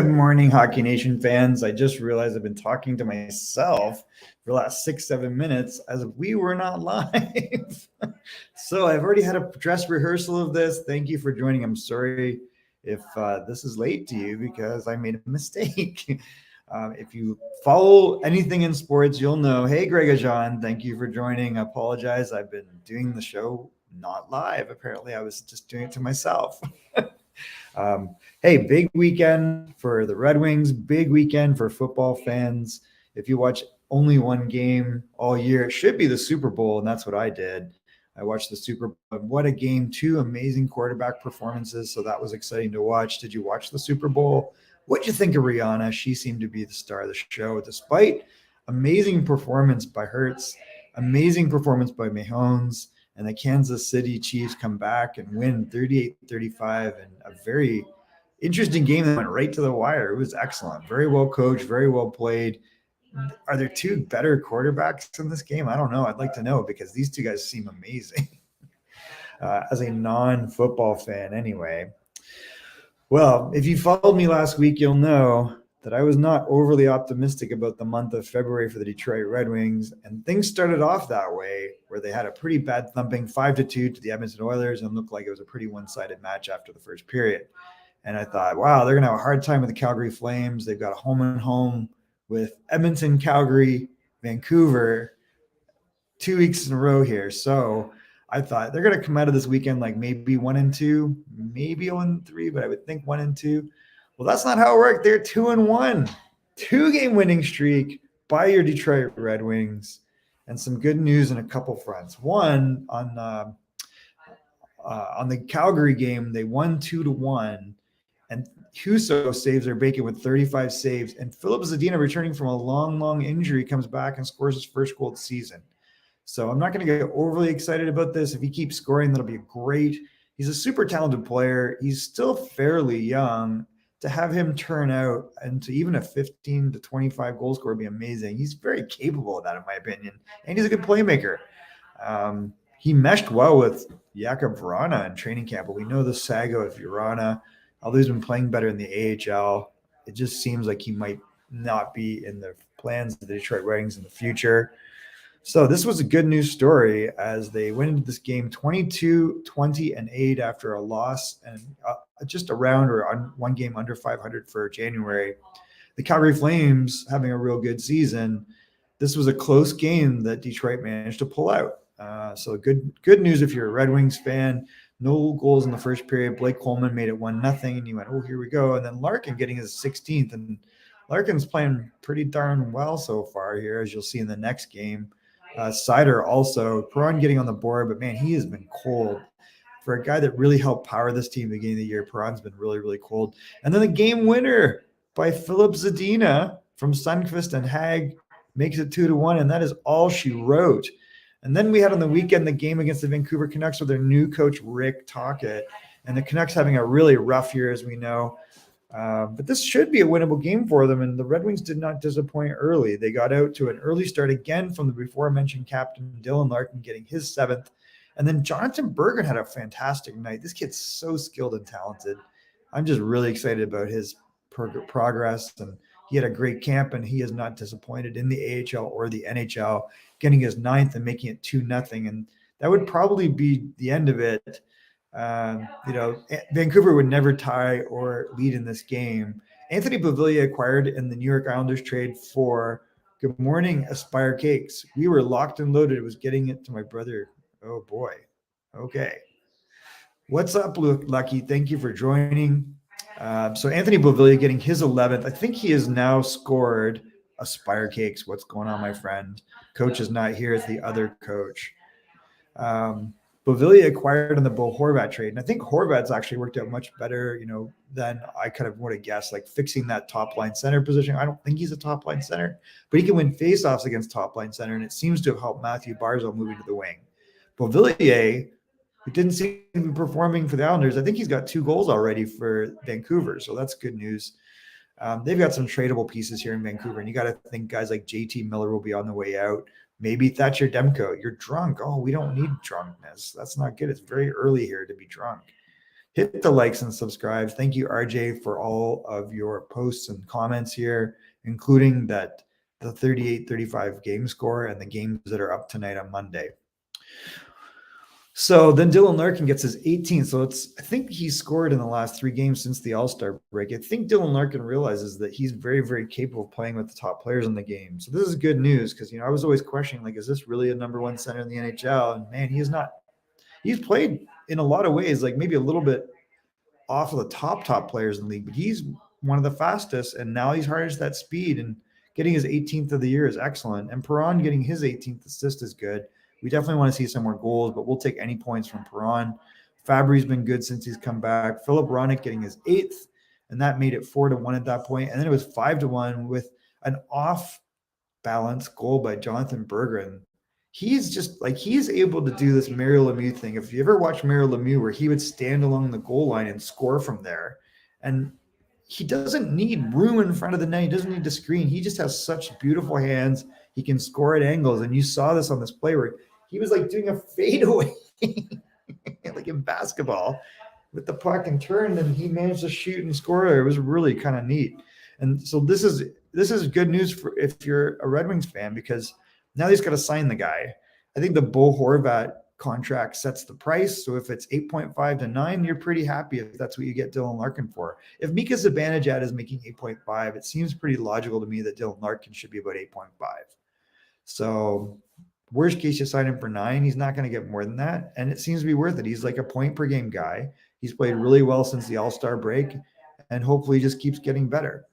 Good morning, Hockey Nation fans. I just realized I've been talking to myself for the last 6-7 minutes as if we were not live. So I've already had a dress rehearsal of this. Thank you for joining. I'm sorry if this is late to you because I made a mistake. If you follow anything in sports, you'll know. Hey, Greg Ajan, thank you for joining. I apologize. I've been doing the show not live. Apparently, I was just doing it to myself. Hey, big weekend for the Red Wings, big weekend for football fans. If you watch only one game all year, it should be the Super Bowl, and that's what I did. I watched the Super Bowl. What a game, two amazing quarterback performances, so that was exciting to watch. Did you watch the Super Bowl? What'd you think of Rihanna? She seemed to be the star of the show, despite amazing performance by Hurts, amazing performance by Mahomes, and the Kansas City Chiefs come back and win 38-35 in a very interesting game that went right to the wire. It was excellent. Very well coached, very well played. Are there two better quarterbacks in this game? I don't know. I'd like to know because these two guys seem amazing as a non-football fan anyway. Well, if you followed me last week, you'll know that I was not overly optimistic about the month of February for the Detroit Red Wings. And things started off that way, where they had a pretty bad thumping 5-2 to the Edmonton Oilers and looked like it was a pretty one-sided match after the first period. And I thought, wow, they're going to have a hard time with the Calgary Flames. They've got a home and home with Edmonton, Calgary, Vancouver, 2 weeks in a row here. So I thought they're going to come out of this weekend like maybe 1-2, maybe 0-3, but I would think 1-2. Well, that's not how it worked. They're 2-1, 2-game winning streak by your Detroit Red Wings, and some good news in a couple fronts. One, on the Calgary game, they won 2-1, and Husso saves their bacon with 35 saves, and Filip Zadina, returning from a long injury, comes back and scores his first goal of the season. So I'm not going to get overly excited about this. If he keeps scoring, that'll be great. He's a super talented player. He's still fairly young. To have him turn out into even a 15 to 25 goal scorer would be amazing. He's very capable of that, in my opinion, and he's a good playmaker. He meshed well with Jakub Vrana in training camp, but we know the saga of Vrana, although he's been playing better in the AHL. It just seems like he might not be in the plans of the Detroit Red Wings in the future. So this was a good news story as they went into this game 22-20-8 after a loss and just around or on one game under 500 for January. The Calgary Flames having a real good season. This was a close game that Detroit managed to pull out. So good news if you're a Red Wings fan. No goals in the first period. Blake Coleman made it 1-0, and you went, oh, here we go. And then Larkin getting his 16th, and Larkin's playing pretty darn well so far here, as you'll see in the next game. Sider also, Perron getting on the board, but man, he has been cold. For a guy that really helped power this team at the beginning of the year, Perron's been really cold. And then the game winner by Filip Zadina from Sundqvist and Hag makes it 2-1, and that is all she wrote. And then we had on the weekend the game against the Vancouver Canucks with their new coach, Rick Tocchet, and the Canucks having a really rough year, as we know. But this should be a winnable game for them, and the Red Wings did not disappoint early. They got out to an early start again from the before-mentioned captain, Dylan Larkin, getting his 7th. And then Jonatan Berggren had a fantastic night. This kid's so skilled and talented. I'm just really excited about his progress, and he had a great camp, and he has not disappointed in the AHL or the NHL, getting his 9th and making it 2-0. And that would probably be the end of it. Vancouver would never tie or lead in this game. Anthony Beauvillier acquired in the New York Islanders trade for Good Morning Aspire Cakes. We were locked and loaded. It was getting it to my brother. Oh boy. Okay. What's up, Lucky? Thank you for joining. So Anthony Beauvillier getting his 11th. I think he has now scored Aspire Cakes. What's going on, my friend? Coach is not here. It's the other coach. Beauvillier acquired in the Bo Horvat trade. And I think Horvat's actually worked out much better, than I kind of would have guessed, like fixing that top line center position. I don't think he's a top line center, but he can win faceoffs against top line center. And it seems to have helped Matthew Barzal moving to the wing. Beauvillier, who didn't seem to be performing for the Islanders, I think he's got 2 goals already for Vancouver. So that's good news. They've got some tradable pieces here in Vancouver, and you got to think guys like JT Miller will be on the way out. Maybe Thatcher Demko. You're drunk. Oh, we don't need drunkenness. That's not good. It's very early here to be drunk. hit the likes and subscribe. Thank you, RJ, for all of your posts and comments here, including the 38-35 game score and the games that are up tonight on Monday. So then Dylan Larkin gets his 18th. So I think he's scored in the last 3 games since the All-Star break. I think Dylan Larkin realizes that he's very, very capable of playing with the top players in the game. So this is good news because, I was always questioning, like, is this really a number 1 center in the NHL? And man, he is not. He's played in a lot of ways, like maybe a little bit off of the top players in the league, but he's one of the fastest, and now he's harnessed that speed, and getting his 18th of the year is excellent. And Perron getting his 18th assist is good. We definitely want to see some more goals, but we'll take any points from Perron. Fabry's been good since he's come back. Filip Zadina getting his 8th, and that made it 4-1 at that point. And then it was 5-1 with an off-balance goal by Jonatan Berggren. He's just like, he's able to do this Mario Lemieux thing. If you ever watch Mario Lemieux, where he would stand along the goal line and score from there, and he doesn't need room in front of the net. He doesn't need to screen. He just has such beautiful hands. He can score at angles. And you saw this on this play where he was like doing a fadeaway, like in basketball, with the puck and turned, and he managed to shoot and score. It was really kind of neat. And so this is good news for if you're a Red Wings fan, because now he's got to sign the guy. I think the Bo Horvat contract sets the price. So if it's 8.5 to 9, you're pretty happy if that's what you get Dylan Larkin for. If Mika Zibanejad is making 8.5, it seems pretty logical to me that Dylan Larkin should be about 8.5. So worst case, you sign him for 9. He's not going to get more than that. And it seems to be worth it. He's like a point per game guy. He's played really well since the All-Star break, and hopefully just keeps getting better.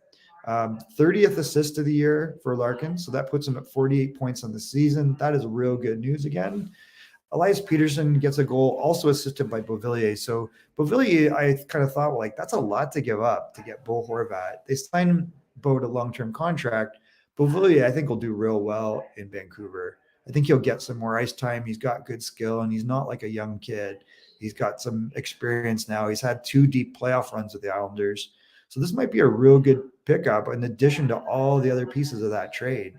30th assist of the year for Larkin. So that puts him at 48 points on the season. That is real good news again. Elias Petersson gets a goal, also assisted by Beauvillier. So Beauvillier, I kind of thought, well, like, that's a lot to give up to get Bo Horvat. They signed Bo to long-term contract. Beauvillier, I think, will do real well in Vancouver. I think he'll get some more ice time. He's got good skill, and he's not like a young kid. He's got some experience now. He's had 2 deep playoff runs with the Islanders. So this might be a real good pickup in addition to all the other pieces of that trade.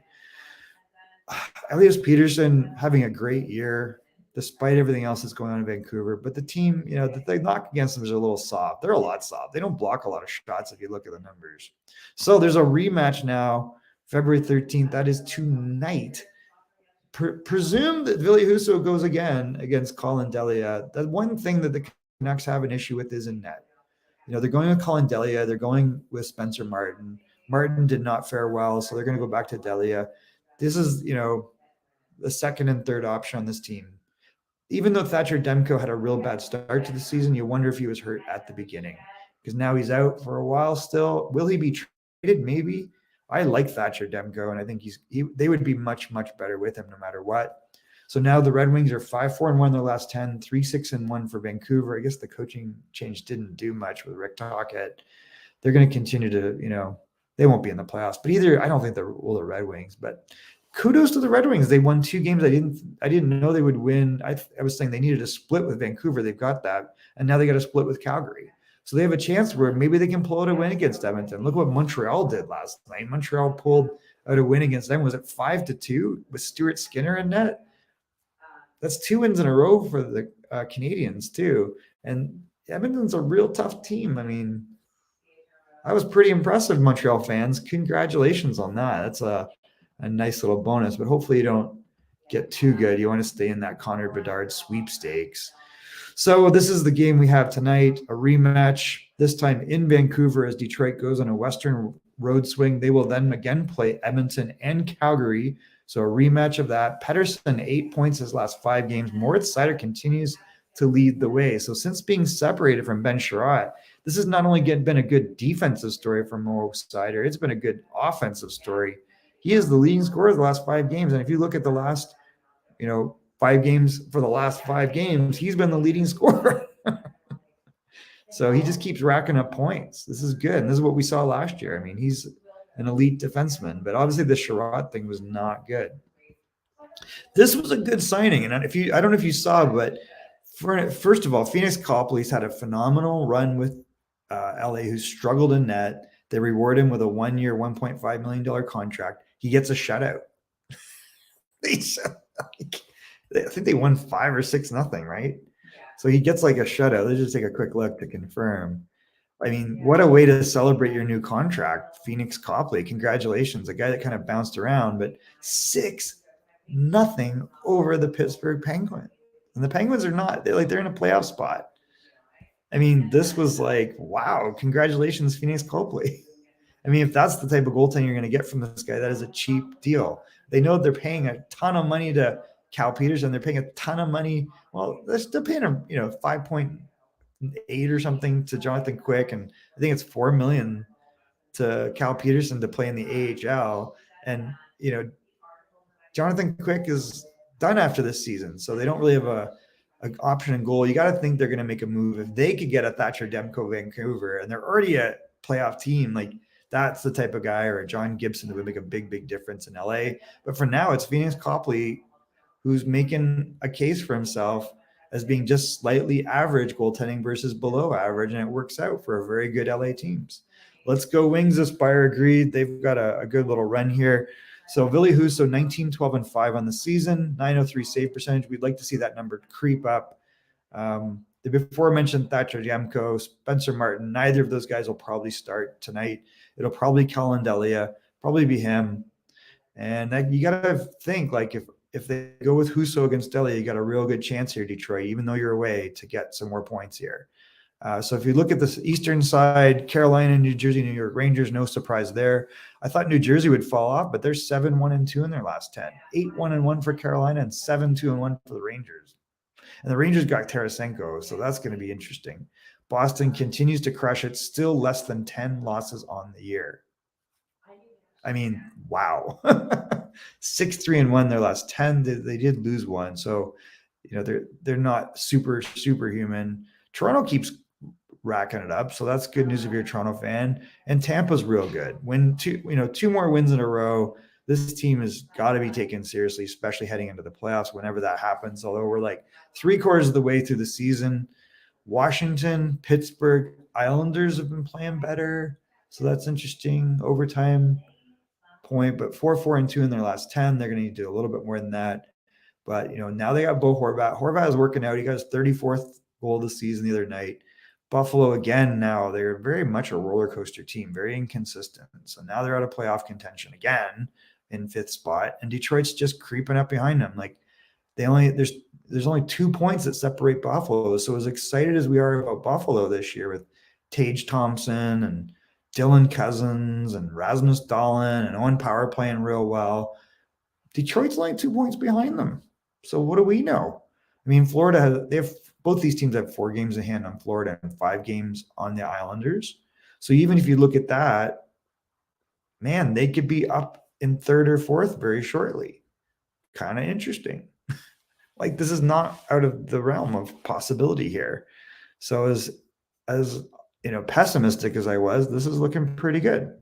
Elias Petersson having a great year despite everything else that's going on in Vancouver. But the team, the knock against them is a little soft. They're a lot soft. They don't block a lot of shots if you look at the numbers. So there's a rematch now, February 13th. That is tonight. Presume that Ville Husso goes again against Colin Delia. The one thing that the Canucks have an issue with is in net. They're going with Colin Delia. They're going with Spencer Martin. Martin did not fare well, so they're going to go back to Delia. This is, the second and third option on this team. Even though Thatcher Demko had a real bad start to the season, you wonder if he was hurt at the beginning, because now he's out for a while still. Will he be traded? Maybe. I like Thatcher Demko, and I think they would be much, much better with him no matter what. So now the Red Wings are 5-4-1 in their last 10, 3-6-1 for Vancouver. I guess the coaching change didn't do much with Rick Tocchet. They're going to continue to, they won't be in the playoffs. But I don't think the Red Wings. But kudos to the Red Wings. They won 2 games I didn't know they would win. I was saying they needed a split with Vancouver. They've got that. And now they got a split with Calgary. So they have a chance where maybe they can pull out a win against Edmonton. Look what Montreal did last night. Montreal pulled out a win against them. Was it 5-2 with Stuart Skinner in net? That's 2 wins in a row for the Canadians too. And Edmonton's a real tough team. I mean, I was pretty impressed with Montreal fans. Congratulations on that. That's a nice little bonus, but hopefully you don't get too good. You want to stay in that Connor Bedard sweepstakes. So this is the game we have tonight, a rematch, this time in Vancouver as Detroit goes on a Western road swing. They will then again play Edmonton and Calgary. So a rematch of that. Pettersson, 8 points his last 5 games. Moritz Seider continues to lead the way. So since being separated from Ben Sherratt, this has not only been a good defensive story for Mo Seider, it's been a good offensive story. He is the leading scorer of the last 5 games. And if you look at the last, 5 games for the last 5 games, he's been the leading scorer. So he just keeps racking up points. This is good. And this is what we saw last year. I mean, he's an elite defenseman, but obviously the Sherratt thing was not good. This was a good signing. And I don't know if you saw, but first of all, Phoenix Copley's had a phenomenal run with LA, who struggled in net. They reward him with a 1-year, $1.5 million contract. He gets a shutout. I think they won 5 or 6-0, right? So he gets like a shutout. Let's just take a quick look to confirm. I mean, what a way to celebrate your new contract, Phoenix Copley. Congratulations, a guy that kind of bounced around, but 6-0 over the Pittsburgh Penguins. And the Penguins are not, they're in a playoff spot. I mean, this was like, wow, congratulations, Phoenix Copley. I mean, if that's the type of goaltending you're going to get from this guy, that is a cheap deal. They know they're paying a ton of money to Cal Peterson. They're paying a ton of money. Well, they're still paying him, 5.8 or something to Jonathan Quick, and I think it's $4 million to Cal Peterson to play in the AHL. And Jonathan Quick is done after this season, so they don't really have an option in goal. You got to think they're going to make a move. If they could get a Thatcher Demko Vancouver, and they're already a playoff team, like that's the type of guy, or a John Gibson that would make a big, big difference in LA. But for now, it's Phoenix Copley who's making a case for himself as being just slightly average goaltending versus below average, and it works out for a very good LA teams. Let's go Wings. Aspire agreed. They've got a good little run here. So Ville Husso, 19-12-5 on the season, 903 save percentage. We'd like to see that number creep up. The before mentioned Thatcher Demko, Spencer Martin, neither of those guys will probably start tonight. It'll probably Colin Delia, probably be him. And you got to think, like, if they go with Husso against Delia, you got a real good chance here, Detroit, even though you're away, to get some more points here. So if you look at this eastern side, Carolina, New Jersey, New York Rangers, no surprise there. I thought New Jersey would fall off, but they're 7-1-2 in their last 10. 8-1-1 for Carolina and 7-2-1 for the Rangers. And the Rangers got Tarasenko, so that's going to be interesting. Boston continues to crush it, still less than 10 losses on the year. I mean, wow. 6-3-1 their last 10. They did lose one, so they're not superhuman. Toronto keeps racking it up, so that's good news if you're a Toronto fan. And Tampa's real good. Win two more wins in a row. This team has got to be taken seriously, especially heading into the playoffs whenever that happens. Although we're like 3/4 of the way through the season. Washington, Pittsburgh, Islanders have been playing better, so that's interesting. Overtime point, but 4-4-2 in their last 10. They're going to need to do a little bit more than that. But now they got Bo Horvat. Horvat is working out. He got his 34th goal of the season the other night. Buffalo again. Now they're very much a roller coaster team, very inconsistent. So now they're out of playoff contention again in 5th spot, and Detroit's just creeping up behind them. Like there's only 2 points that separate Buffalo. So as excited as we are about Buffalo this year with Tage Thompson and Dylan Cousins and Rasmus Dahlin and Owen Power playing real well, Detroit's only 2 points behind them. So what do we know? I mean, Florida both these teams have 4 games in hand on Florida and 5 games on the Islanders. So even if you look at that, man, they could be up in 3rd or 4th very shortly. Kind of interesting. Like, this is not out of the realm of possibility here. So as pessimistic as I was, this is looking pretty good.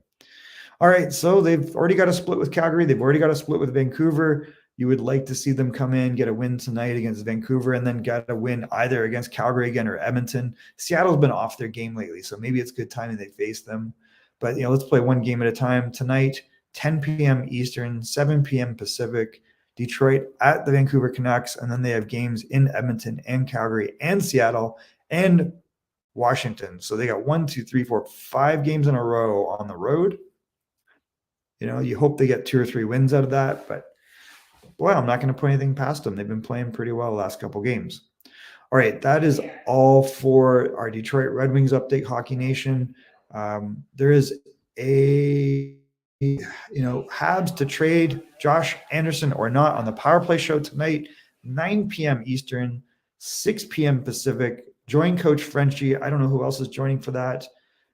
All right, so they've already got a split with Calgary. They've already got a split with Vancouver. You would like to see them come in, get a win tonight against Vancouver, and then get a win either against Calgary again or Edmonton. Seattle's been off their game lately, so maybe it's good timing they face them. But, let's play one game at a time. Tonight, 10 p.m. Eastern, 7 p.m. Pacific, Detroit at the Vancouver Canucks, and then they have games in Edmonton and Calgary and Seattle and Washington. So they got 1, 2, 3, 4, 5 games in a row on the road. You hope they get 2 or 3 wins out of that, but boy, I'm not going to put anything past them. They've been playing pretty well the last couple games. All right, that is all for our Detroit Red Wings update, Hockey Nation. There is a Habs to trade Josh Anderson or not on the Power Play show tonight, 9 p.m. Eastern, 6 p.m. Pacific. Join Coach Frenchie. I don't know who else is joining for that,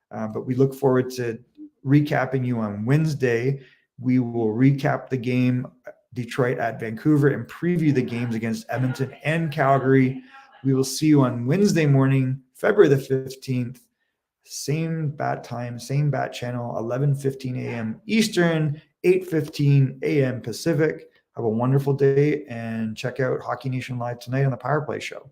but we look forward to recapping you on Wednesday. We will recap the game Detroit at Vancouver and preview the games against Edmonton and Calgary. We will see you on Wednesday morning, February the 15th. Same bat time, same bat channel, 11:15 a.m. Eastern, 8:15 a.m. Pacific. Have a wonderful day and check out Hockey Nation Live tonight on the Power Play show.